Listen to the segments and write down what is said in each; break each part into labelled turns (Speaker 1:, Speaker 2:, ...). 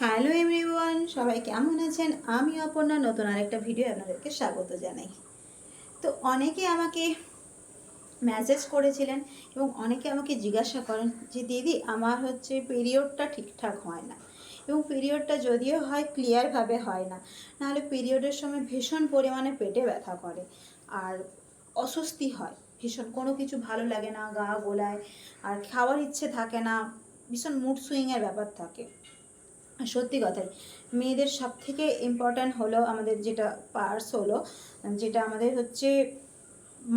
Speaker 1: Hello everyone, সবাই কেমন আছেন? আমি অপর্ণা নতুন আরেকটা ভিডিও আপনাদেরকে স্বাগত জানাই। তো অনেকে আমাকে মেসেজ করেছিলেন এবং অনেকে আমাকে জিজ্ঞাসা করেন যে দিদি আমার পিরিয়ডটা ঠিকঠাক হয় না, এবং পিরিয়ডটা যদিও হয় ক্লিয়ারভাবে হয় না, নাহলে পিরিয়ডের সময় ভীষণ পরিমাণে পেটে ব্যথা করে আর অস্বস্তি হয় ভীষণ, কোনো কিছু ভালো লাগে না, গা গোলায় আর খাওয়ার ইচ্ছে থাকে না, ভীষণ মুড সুইংয়ের ব্যাপার থাকে। সত্যি কথাই মেয়েদের সবথেকে ইম্পর্ট্যান্ট হলো আমাদের যেটা পার্স হলো, যেটা আমাদের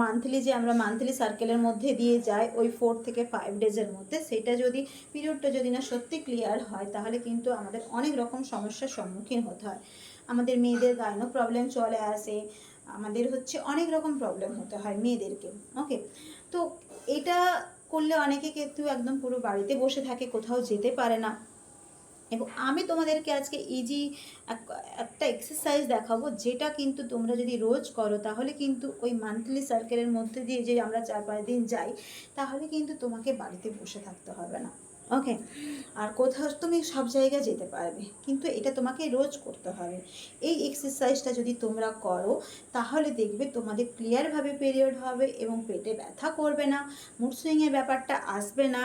Speaker 1: মান্থলি, যে আমরা মান্থলি সার্কেলের মধ্যে দিয়ে যাই ওই 4 থেকে 5 ডেজের মধ্যে, সেটা যদি পিরিয়ডটা যদি না সত্যি ক্লিয়ার হয় তাহলে কিন্তু আমাদের অনেক রকম সমস্যার সম্মুখীন হতে হয়। আমাদের মেয়েদের গাইনো প্রবলেম চলে আসে, আমাদের অনেক রকম প্রবলেম হতে হয় মেয়েদেরকে। ওকে, তো এটা করলে অনেকে কিন্তু একদম পুরো বাড়িতে বসে থাকে, কোথাও যেতে পারে না। এবং আমি তোমাদেরকে আজকে ইজি একটা এক্সারসাইজ দেখাবো, যেটা কিন্তু তোমরা যদি রোজ করো তাহলে কিন্তু ওই মান্থলি সার্কেলের মধ্যে দিয়ে যে আমরা 4-5 দিন যাই, তাহলে কিন্তু তোমাকে বাড়িতে বসে থাকতে হবে না। ওকে, আর কোথাও তুমি সব জায়গায় যেতে পারবে, কিন্তু এটা তোমাকে রোজ করতে হবে। এই এক্সারসাইজটা যদি তোমরা করো তাহলে দেখবে তোমাদের ক্লিয়ারভাবে পিরিয়ড হবে এবং পেটে ব্যথা করবে না, মুড সুইংয়ের ব্যাপারটা আসবে না,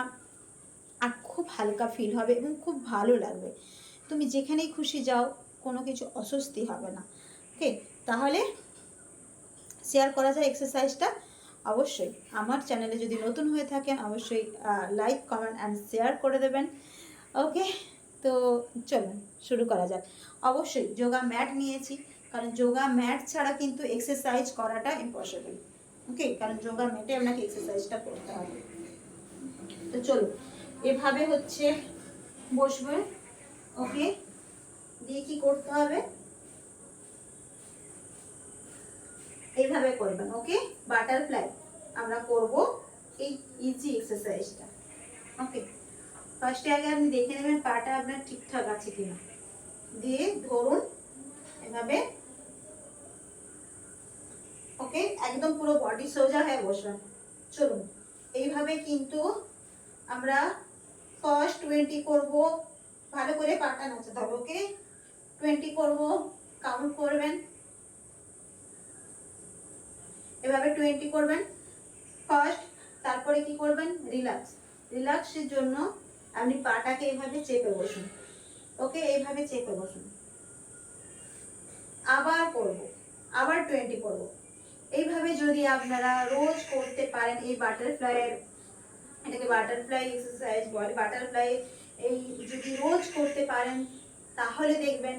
Speaker 1: আর খুব হালকা ফিল হবে এবং খুব ভালো লাগবে। তুমি যেখানেই খুশি যাও, কোনো কিছু অস্বস্তি হবে না। ওকে, তাহলে শেয়ার করা যায় এক্সারসাইজটা। অবশ্যই আমার চ্যানেলে যদি নতুন হয়ে থাকেন অবশ্যই লাইক, কমেন্ট অ্যান্ড শেয়ার করে দেবেন। ওকে, তো চলুন শুরু করা যাক। অবশ্যই যোগা ম্যাট নিয়েছি, কারণ যোগা ম্যাট ছাড়া কিন্তু এক্সারসাইজ করাটা ইম্পসিবল। ওকে, কারণ যোগা ম্যাটে আপনাকে এক্সারসাইজটা করতে হবে। তো চলুন এভাবে বসবেন। ওকে, দিয়ে কি করতে হবে, এইভাবে করবেন। ওকে, বাটারফ্লাই আমরা করব এই ইজি এক্সারসাইজটা। ওকে, ফার্স্টে আগে আপনি দেখে নেবেন পাটা আপনার ঠিকঠাক আছে কিনা, দিয়ে ধরুন এভাবে। ওকে, একদম পুরো বডি সোজা হয়ে বসবেন। চলুন এইভাবে কিন্তু আমরা ফার্স্ট 20 করব, ভালো করে পাটা নাচাতে হবে। ওকে, 20 করব, কাউন্ট করবেন, এভাবে 20 করবেন ফার্স্ট। তারপরে কি করবেন, রিল্যাক্স। রিল্যাক্সের জন্য আপনি পাটাকে এইভাবে চেপে বসুন। ওকে, এইভাবে চেপে বসুন। আবার করব, আবার 20 করব। এইভাবে যদি আপনারা রোজ করতে পারেন, এই বাটারফ্লাইয়ের, এটাকে বাটারফ্লাই এক্সারসাইজ বলে, বাটারফ্লাই এই যদি রোজ করতে পারেন তাহলে দেখবেন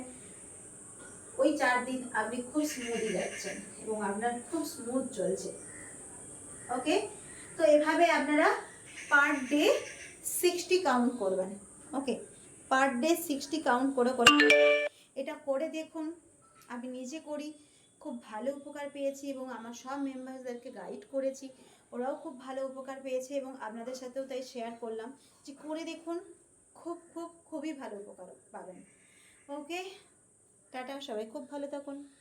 Speaker 1: ওই 4 দিন আপনি খুব স্মুথলি যাচ্ছেন এবং আপনার খুব স্মুথ চলছে। ওকে, তো এভাবে আপনারা পার ডে 60 কাউন্ট করবেন। ওকে, পার ডে 60 কাউন্ট করে করে এটা করে দেখুন। আমি নিজে করি, খুব ভালো উপকার পেয়েছি এবং আমার সব মেম্বারসদেরকে গাইড করেছি, ওরাও খুব ভালো উপকার পেয়েছে এবং আপনাদের সাথেও তাই শেয়ার করলাম যে করে দেখুন, খুবই ভালো উপকার পাবেন। ওকে, টাটা, সবাই খুব ভালো থাকুন।